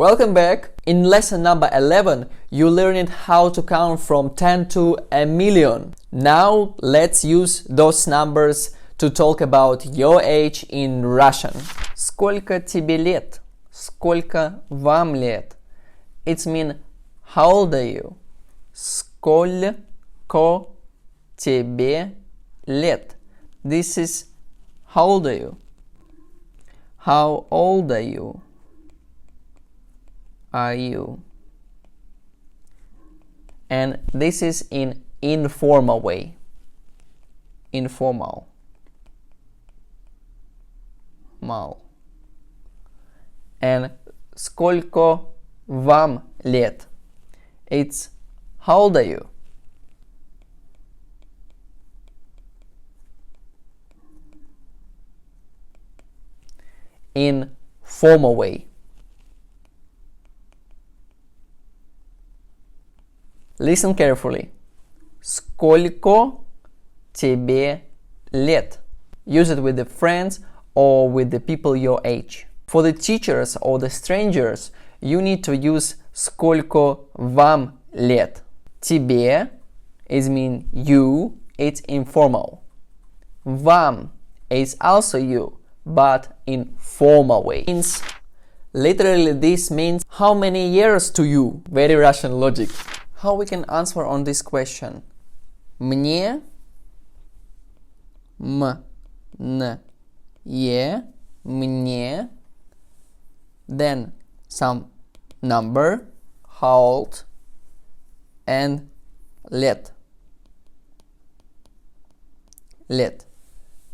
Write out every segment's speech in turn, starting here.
Welcome back! In lesson number 11, you learned how to count from 10 to a million. Now let's use those numbers to talk about your age in Russian. Сколько тебе лет? Сколько вам лет? It means how old are you? Сколько тебе лет? This is how old are you? How old are you? Are you? And this is in informal way. Informal. Mal. And сколько вам лет? It's how old are you? In formal way. Listen carefully. Сколько тебе лет? Use it with the friends or with the people your age. For the teachers or the strangers, you need to use сколько вам лет. Тебе is mean you, it's informal. Вам is also you, but in formal way. Literally this means how many years to you? Very Russian logic. How we can answer on this question? Мне, мне, then some number, how old, and лет. Лет.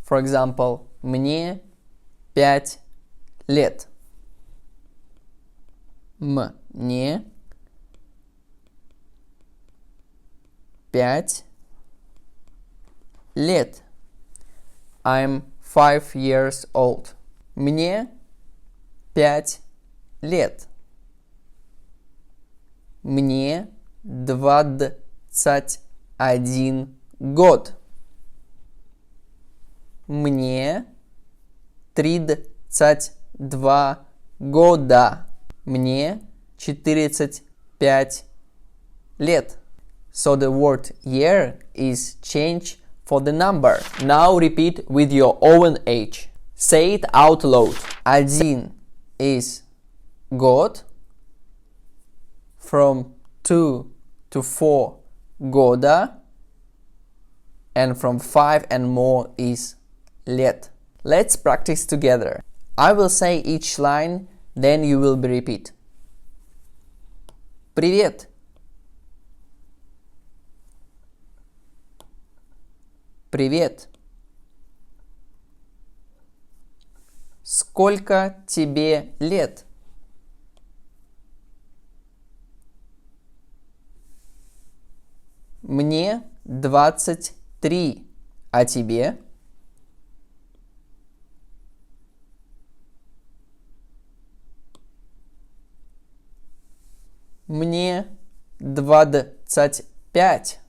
For example, мне 5 лет. Мне 5 лет. I'm 5 years old. Мне 5 лет. Мне 21 год. Мне 32 года. Мне 45 лет. So the word year is changed for the number. Now repeat with your own age. Say it out loud. Один is год. From 2 to 4 года. And from 5 and more is лет. Let's practice together. I will say each line, then you will repeat. Привет. Привет. Сколько тебе лет? Мне 23. А тебе? Мне 25.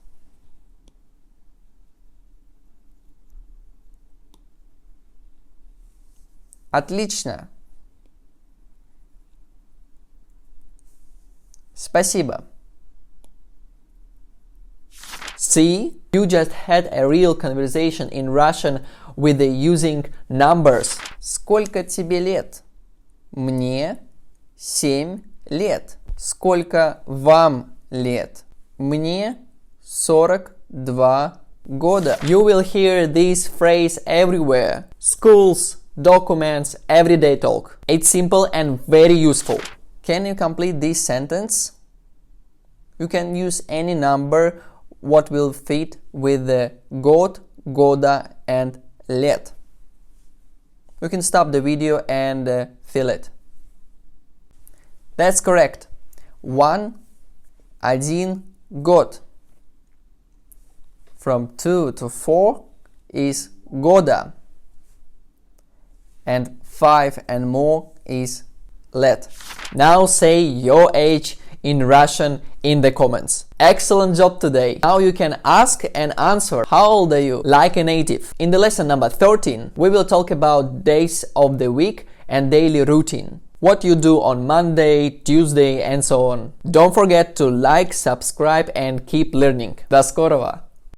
Отлично. Спасибо. See, you just had a real conversation in Russian with the using numbers. Сколько тебе лет? Мне 7 лет. Сколько вам лет? Мне 42 года. You will hear this phrase everywhere. Schools, documents, everyday talk. It's simple and very useful. Can you complete this sentence? You can use any number what will fit with the год, года and лет. You can stop the video and fill it. That's correct. Один год. From 2 to 4 is года. And 5 and more is лет. Now say your age in Russian in the comments. Excellent job today! Now you can ask and answer how old are you like a native. In the lesson number 13, we will talk about days of the week and daily routine. what you do on Monday, Tuesday and so on. Don't forget to like, subscribe and keep learning. До скорого!